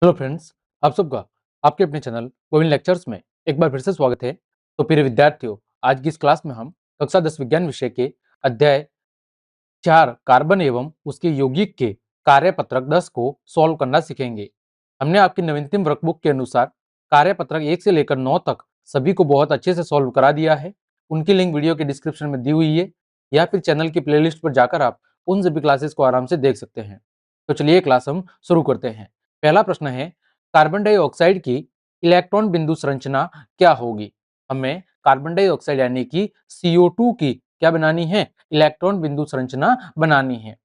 Hello friends, आप सबका आपके अपने चैनल गोविंद लेक्चर्स में एक बार फिर से स्वागत है। तो प्रिय विद्यार्थियों, आज की इस क्लास में हम कक्षा 10 विज्ञान विषय के अध्याय 4 कार्बन एवं उसके यौगिक के कार्यपत्रक 10 को सॉल्व करना सीखेंगे। हमने आपकी नवीनतम वर्कबुक के अनुसार कार्यपत्रक 1 से लेकर 9 तक सभी को बहुत अच्छे से सॉल्व करा दिया है। उनकी लिंक वीडियो के डिस्क्रिप्शन में दी हुई है या फिर चैनल की प्लेलिस्ट पर जाकर आप उन सभी क्लासेस को आराम से देख सकते हैं। तो चलिए क्लास हम शुरू करते हैं। पहला प्रश्न है, कार्बन डाइऑक्साइड की इलेक्ट्रॉन बिंदु संरचना क्या होगी? हमें कार्बन डाइऑक्साइड यानी कि CO2 की क्या बनानी है? इलेक्ट्रॉन बिंदु संरचना बनानी है।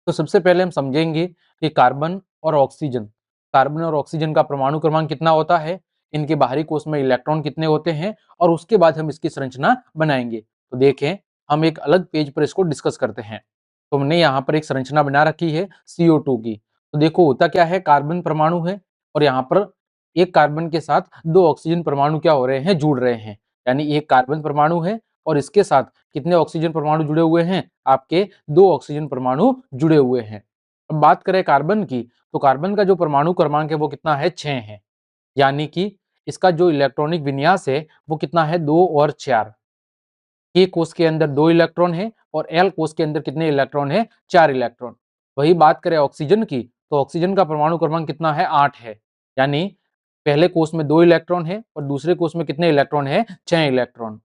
तो सबसे पहले हम समझेंगे कि कार्बन और ऑक्सीजन का परमाणु क्रमांक कितना होता है, इनके बाहरी कोश में इलेक्ट्रॉन कितने होते हैं और उसके बाद हम इसकी संरचना बनाएंगे। तो देखें, हम एक अलग पेज पर इसको डिस्कस करते हैं। तो हमने यहाँ पर एक संरचना बना रखी है CO2 की। तो देखो होता क्या है, कार्बन परमाणु है और यहाँ पर एक कार्बन के साथ 2 ऑक्सीजन परमाणु क्या हो रहे हैं, जुड़ रहे हैं। यानी एक कार्बन परमाणु है और इसके साथ कितने ऑक्सीजन परमाणु जुड़े हुए हैं? आपके 2 ऑक्सीजन परमाणु जुड़े हुए हैं। अब बात करें कार्बन की, तो कार्बन का जो परमाणु क्रमांक है वो कितना है? 6 है। यानी कि इसका जो इलेक्ट्रॉनिक विन्यास है वो कितना है? 2 और 4। के कोष के अंदर 2 इलेक्ट्रॉन है और एल कोष के अंदर कितने इलेक्ट्रॉन है? 4 इलेक्ट्रॉन। वही बात करें ऑक्सीजन की, तो ऑक्सीजन का परमाणु क्रमांक कितना है? 8 है। यानी पहले कोष में 2 इलेक्ट्रॉन है और दूसरे कोष में कितने इलेक्ट्रॉन है? 6 इलेक्ट्रॉन।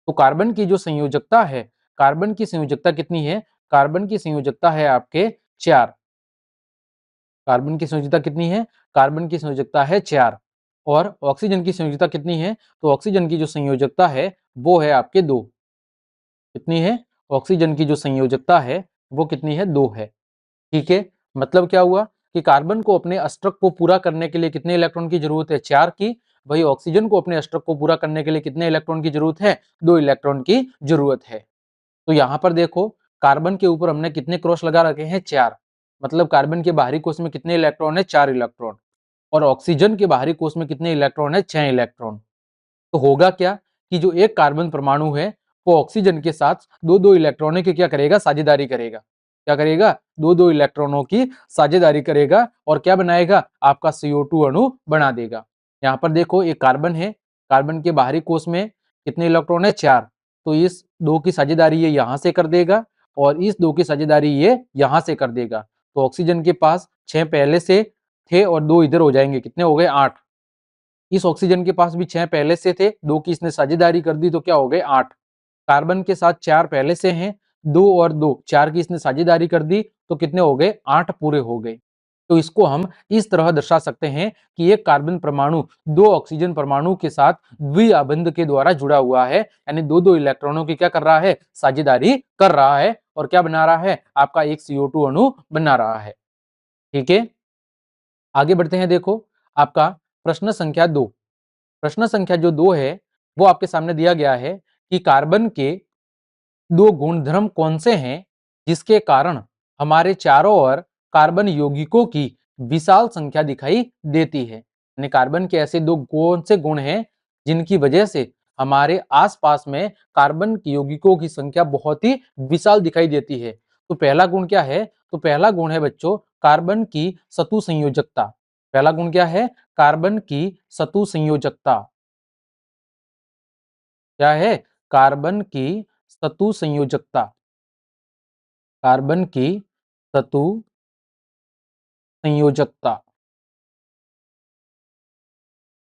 तो कार्बन की जो संयोजकता है, कार्बन की संयोजकता कितनी है? कार्बन की संयोजकता है आपके 4। कार्बन की संयोजकता कितनी है? कार्बन की संयोजकता है 4। और ऑक्सीजन की संयोजकता कितनी है? तो ऑक्सीजन की जो संयोजकता है वो है आपके 2। कितनी है? ऑक्सीजन की जो संयोजकता है वो कितनी है? 2 है। ठीक है, मतलब क्या हुआ कि कार्बन को अपने अष्टक को पूरा करने के लिए कितने इलेक्ट्रॉन की जरूरत है? 4 की। वही ऑक्सीजन को अपने अष्टक को पूरा करने के लिए कितने इलेक्ट्रॉन की जरूरत है? 2 इलेक्ट्रॉन की जरूरत है। तो यहाँ पर देखो, कार्बन के ऊपर हमने कितने क्रॉस लगा रखे हैं? 4। मतलब कार्बन के बाहरी कोश में कितने इलेक्ट्रॉन है? 4 इलेक्ट्रॉन। और ऑक्सीजन के बाहरी कोश में कितने इलेक्ट्रॉन है? 6 इलेक्ट्रॉन। तो होगा क्या कि जो एक कार्बन परमाणु है वो ऑक्सीजन के साथ दो दो इलेक्ट्रॉनों की क्या करेगा? साझेदारी करेगा। क्या करेगा? दो दो इलेक्ट्रॉनों की साझेदारी करेगा और क्या बनाएगा? आपका CO2 अणु बना देगा। यहाँ पर देखो, एक कार्बन है, कार्बन के बाहरी कोश में कितने इलेक्ट्रॉन है? 4। तो इस 2 की साझेदारी ये यहाँ से कर देगा और इस 2 की साझेदारी ये यहाँ से कर देगा। तो ऑक्सीजन के पास 6 पहले से थे और 2 इधर हो जाएंगे। कितने हो गए? 8। इस ऑक्सीजन के पास भी 6 पहले से थे, 2 की इसने साझेदारी कर दी तो क्या हो गए? 8। कार्बन के साथ 4 पहले से हैं, 2 और 2, 4 की इसने साझेदारी कर दी तो कितने हो गए? 8 पूरे हो गए। तो इसको हम इस तरह दर्शा सकते हैं कि एक कार्बन परमाणु 2 ऑक्सीजन परमाणु के साथ द्विआबंध के द्वारा जुड़ा हुआ है। यानी 2-2 इलेक्ट्रॉनों की क्या कर रहा है? साझेदारी कर रहा है और क्या बना रहा है? आपका एक CO2 अणु बना रहा है। ठीक है, आगे बढ़ते हैं। देखो, आपका प्रश्न संख्या 2। प्रश्न संख्या जो 2 है वो आपके सामने दिया गया है कि कार्बन के 2 गुणधर्म कौन से हैं जिसके कारण हमारे चारों ओर कार्बन यौगिकों की विशाल संख्या दिखाई देती है। यानी कार्बन के ऐसे 2 कौन से गुण हैं जिनकी वजह से हमारे आसपास में कार्बन की यौगिकों की संख्या बहुत ही विशाल दिखाई देती है। तो पहला गुण क्या है? तो पहला गुण है बच्चों, कार्बन की सतु संयोजकता। पहला गुण क्या है? कार्बन की सतु संयोजकता। क्या है? कार्बन की सतु संयोजकता। कार्बन की सतु संयोजकता।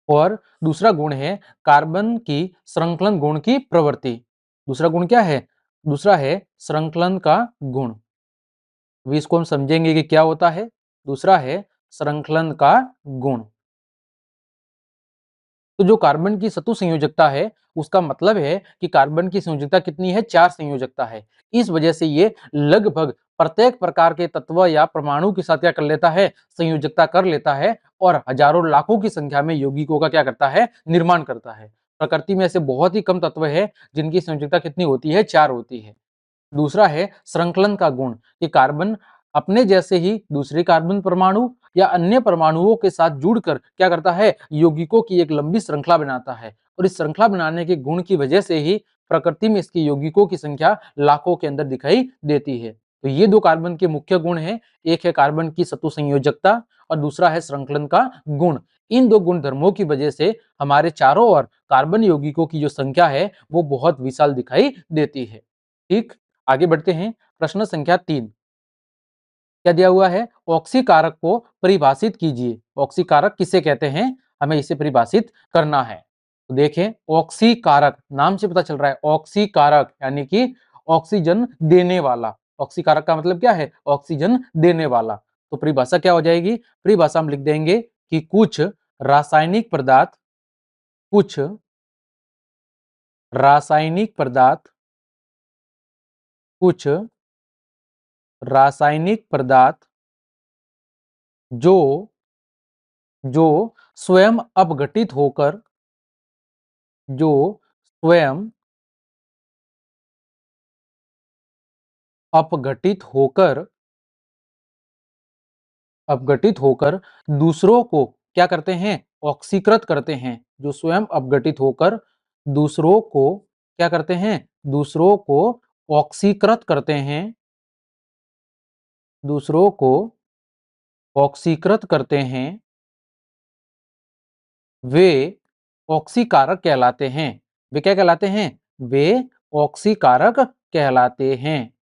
और दूसरा गुण है कार्बन की श्रृंखलन गुण की प्रवृत्ति। दूसरा गुण क्या है? दूसरा है श्रृंखलन का गुण। अभी इसको हम समझेंगे कि क्या होता है। दूसरा है श्रृंखलन का गुण। तो जो कार्बन की सतु संयोजकता है उसका मतलब है कि कार्बन की संयोजकता कितनी है? 4 संयोजकता है। इस वजह से ये लगभग प्रत्येक प्रकार के तत्व या परमाणु के साथ क्या कर लेता है? संयोजकता कर लेता है और हजारों लाखों की संख्या में यौगिकों का क्या करता है? निर्माण करता है। प्रकृति में ऐसे बहुत ही कम तत्व है जिनकी संयोजकता कितनी होती है? 4 होती है। दूसरा है श्रृंखलन का गुण, कि कार्बन अपने जैसे ही दूसरे कार्बन परमाणु या अन्य परमाणुओं के साथ जुड़कर क्या करता है? यौगिकों की एक लंबी श्रृंखला बनाता है और इस श्रृंखला बनाने के गुण की वजह से ही प्रकृति में इसके यौगिकों की संख्या लाखों के अंदर दिखाई देती है। तो ये 2 कार्बन के मुख्य गुण हैं। एक है कार्बन की सतु संयोजकता और दूसरा है संकलन का गुण। इन दो गुण धर्मों की वजह से हमारे चारों ओर कार्बन यौगिकों की जो संख्या है वो बहुत विशाल दिखाई देती है। ठीक, आगे बढ़ते हैं। प्रश्न संख्या 3 क्या दिया हुआ है? ऑक्सीकारक को परिभाषित कीजिए। ऑक्सीकारक किसे कहते हैं? हमें इसे परिभाषित करना है। तो देखें, ऑक्सीकारक नाम से पता चल रहा है, ऑक्सीकारक यानी कि ऑक्सीजन देने वाला। ऑक्सीकारक का मतलब क्या है? ऑक्सीजन देने वाला। तो परिभाषा क्या हो जाएगी? परिभाषा हम लिख देंगे कि कुछ कुछ रासायनिक पदार्थ जो जो स्वयं अपघटित होकर जो स्वयं अपघटित होकर दूसरों को क्या करते हैं? ऑक्सीकृत करते हैं। जो स्वयं अपघटित होकर दूसरों को क्या करते हैं? दूसरों को ऑक्सीकृत करते हैं। दूसरों को ऑक्सीकृत करते हैं, वे ऑक्सीकारक कहलाते हैं। वे क्या कहलाते हैं? वे ऑक्सीकारक कहलाते हैं।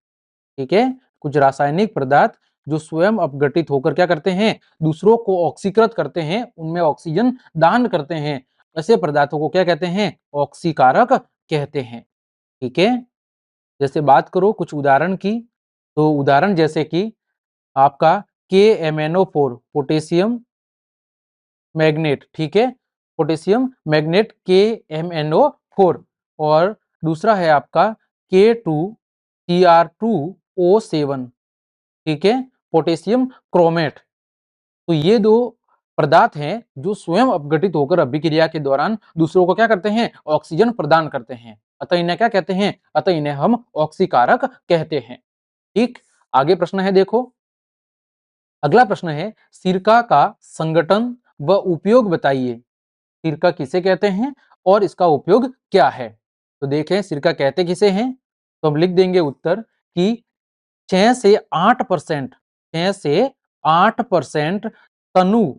ठीक है, कुछ रासायनिक पदार्थ जो स्वयं अपघटित होकर क्या करते हैं? दूसरों को ऑक्सीकृत करते हैं, उनमें ऑक्सीजन दान करते हैं। ऐसे पदार्थों को क्या कहते हैं? ऑक्सीकारक कहते हैं। ठीक है, जैसे बात करो कुछ उदाहरण की, तो उदाहरण जैसे कि आपका KMnO4 पोटेशियम मैग्नेट। ठीक है, पोटेशियम मैग्नेट KMnO4, और दूसरा है आपका K2Cr2O7। ठीक है, पोटेशियम क्रोमेट। तो ये दो पदार्थ हैं जो स्वयं अपघटित होकर अभिक्रिया के दौरान दूसरों को क्या करते हैं? ऑक्सीजन प्रदान करते हैं। अतः इन्हें क्या कहते हैं? अतः इन्हें हम ऑक्सीकारक कहते हैं। ठीक, आगे प्रश्न है, देखो अगला प्रश्न है, सिरका का संगठन व उपयोग बताइए। सिरका किसे कहते हैं और इसका उपयोग क्या है? तो देखें, सिरका कहते किसे हैं? तो हम लिख देंगे उत्तर कि 6 से 8% 6 से 8% तनु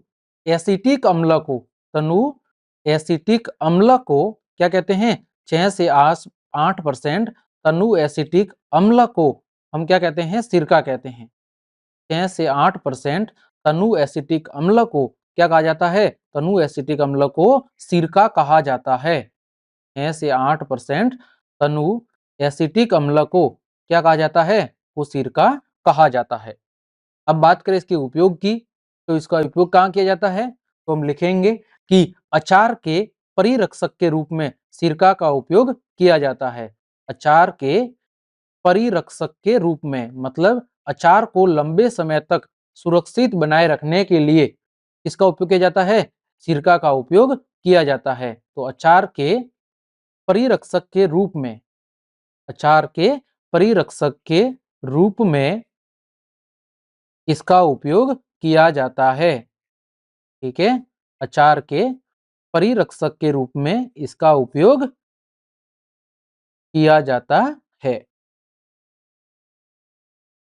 एसिटिक अम्ल को तनु एसिटिक अम्ल को क्या कहते हैं? 6 से 8% तनु एसिटिक अम्ल को हम क्या कहते हैं? सिरका कहते हैं। 6 से 8% तनु एसिटिक अम्ल को क्या कहा जाता है? तनु एसिटिक अम्ल को सिरका कहा जाता है। 6 से 8% तनु एसिटिक अम्ल को क्या कहा जाता है? वो सिरका कहा जाता है। अब बात करें इसके उपयोग की, तो इसका उपयोग कहाँ किया जाता है? तो हम लिखेंगे कि अचार के परिरक्षक के रूप में सिरका का उपयोग किया जाता है। अचार के परिरक्षक के रूप में मतलब अचार को लंबे समय तक सुरक्षित बनाए रखने के लिए इसका उपयोग किया जाता है, सिरका का उपयोग किया जाता है। तो अचार के परिरक्षक के रूप में अचार के परिरक्षक के रूप में इसका उपयोग किया जाता है। ठीक है, अचार के परिरक्षक के रूप में इसका उपयोग किया जाता है।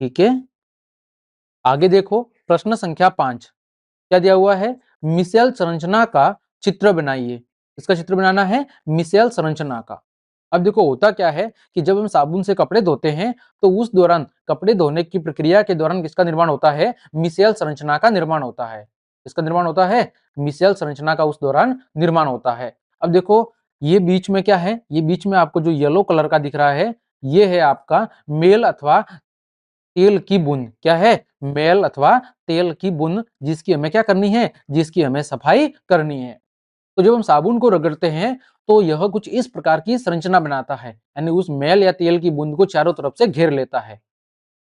ठीक है, आगे देखो प्रश्न संख्या 5 क्या दिया हुआ है? मिशेल संरचना का चित्र बनाइए। इसका चित्र बनाना है मिशेल संरचना का। अब देखो होता क्या है कि जब हम साबुन से कपड़े धोते हैं तो उस दौरान कपड़े धोने की प्रक्रिया के दौरान किसका निर्माण होता है? मिशेल संरचना का निर्माण होता है। इसका निर्माण होता है, मिशेल संरचना का उस दौरान निर्माण होता है। अब देखो ये बीच में क्या है? ये बीच में आपको जो येलो कलर का दिख रहा है, ये है आपका मेल अथवा तेल की बूंद। क्या है? मेल अथवा तेल की बूंद, जिसकी हमें क्या करनी है? जिसकी हमें सफाई करनी है। तो जब हम साबुन को रगड़ते हैं तो यह कुछ इस प्रकार की संरचना बनाता है, यानी उस मेल या तेल की बूंद को चारों तरफ से घेर लेता है।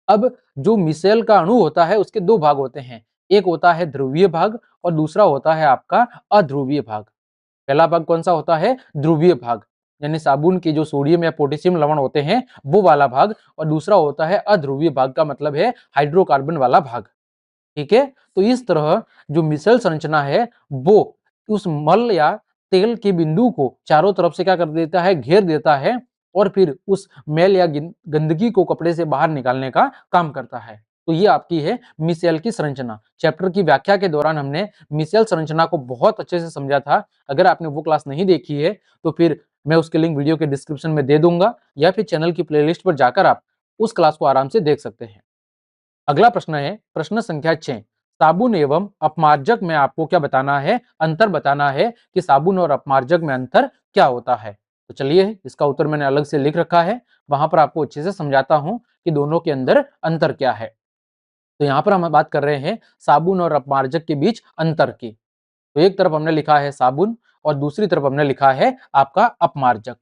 अब जो मिशेल का अणु होता है उसके दो भाग होते हैं, एक होता है ध्रुवीय भाग और दूसरा होता है आपका अध्रुवीय भाग। पहला भाग कौन सा होता है? ध्रुवीय भाग, यानी साबुन के जो सोडियम या पोटेशियम लवण होते हैं वो वाला भाग, और दूसरा होता है अध्रुवीय भाग का मतलब है हाइड्रोकार्बन वाला भाग। ठीक है, तो इस तरह जो मिशेल संरचना है वो उस मल या तेल के बिंदु को चारों तरफ से क्या कर देता है? घेर देता है, और फिर उस मैल या गंदगी को कपड़े से बाहर निकालने का काम करता है। तो ये आपकी है मिशेल की संरचना। चैप्टर की व्याख्या के दौरान हमने मिशेल संरचना को बहुत अच्छे से समझा था। अगर आपने वो क्लास नहीं देखी है तो फिर मैं उसके लिंक वीडियो के डिस्क्रिप्शन में दे दूंगा, या फिर चैनल की प्लेलिस्ट पर जाकर आप उस क्लास को आराम से देख सकते हैं। अगला प्रश्न है प्रश्न संख्या 6। साबुन एवं अपमार्जक में आपको क्या बताना है, अंतर बताना है कि साबुन और अपमार्जक में अंतर क्या होता है। तो चलिए, इसका उत्तर मैंने अलग से लिख रखा है, वहां पर आपको अच्छे से समझाता हूं कि दोनों के अंदर अंतर क्या है। तो यहाँ पर हम बात कर रहे हैं साबुन और अपमार्जक के बीच अंतर की। तो एक तरफ हमने लिखा है साबुन और दूसरी तरफ हमने लिखा है आपका अपमार्जक।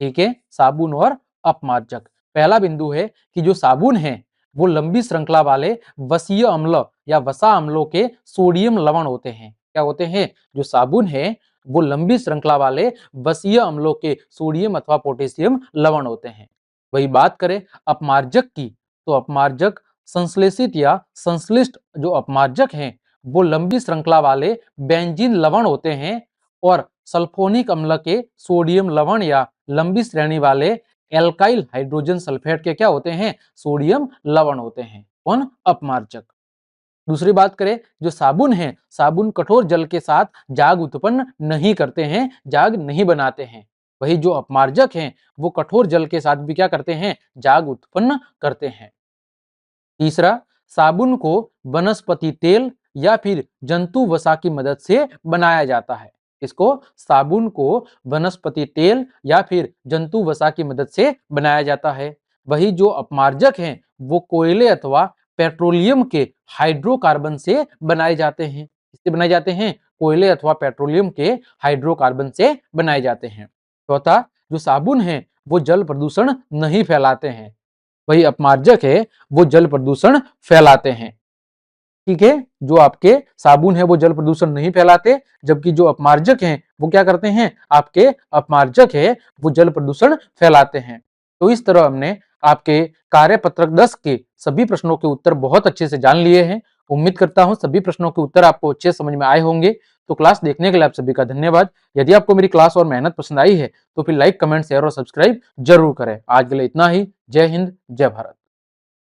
ठीक है, साबुन और अपमार्जक। पहला बिंदु है कि जो साबुन है वो लंबी श्रृंखला वाले वसीय अम्ल या वसा अम्लों के सोडियम लवण होते हैं। क्या होते हैं? जो साबुन है वो लंबी श्रृंखला वाले वसीय अम्लों के सोडियम अथवा पोटेशियम लवण होते हैं। वही बात करें अपमार्जक की, तो अपमार्जक संश्लेषित या संश्लिष्ट जो अपमार्जक हैं वो लंबी श्रृंखला वाले बेंजीन लवण होते हैं, और सल्फोनिक अम्ल के सोडियम लवण या लंबी श्रेणी वाले एल्काइल हाइड्रोजन सल्फेट के क्या होते हैं? सोडियम लवण होते हैं। कौन? अपमार्जक। दूसरी बात करें, जो साबुन है, साबुन कठोर जल के साथ जाग उत्पन्न नहीं करते हैं, जाग नहीं बनाते हैं। वही जो अपमार्जक हैं वो कठोर जल के साथ भी क्या करते हैं? जाग उत्पन्न करते हैं। तीसरा, साबुन को वनस्पति तेल या फिर जंतु वसा की मदद से बनाया जाता है। इसको साबुन को वनस्पति तेल या फिर जंतु वसा की मदद से बनाया जाता है। वही जो अपमार्जक हैं वो कोयले अथवा पेट्रोलियम के हाइड्रोकार्बन से बनाए जाते हैं। किससे बनाए जाते हैं? कोयले अथवा पेट्रोलियम के हाइड्रोकार्बन से बनाए जाते हैं। चौथा, जो साबुन है वो जल प्रदूषण नहीं फैलाते हैं। वही अपमार्जक है वो जल प्रदूषण फैलाते हैं। ठीक है, जो आपके साबुन है वो जल प्रदूषण नहीं फैलाते, जबकि जो अपमार्जक हैं वो क्या करते हैं? आपके अपमार्जक है वो जल प्रदूषण फैलाते हैं। तो इस तरह हमने आपके कार्यपत्रक 10 के सभी प्रश्नों के उत्तर बहुत अच्छे से जान लिए हैं। उम्मीद करता हूं सभी प्रश्नों के उत्तर आपको अच्छे समझ में आए होंगे। तो क्लास देखने के लिए आप सभी का धन्यवाद। यदि आपको मेरी क्लास और मेहनत पसंद आई है तो फिर लाइक, कमेंट, शेयर और सब्सक्राइब जरूर करें। आज के लिए इतना ही। जय हिंद, जय भारत।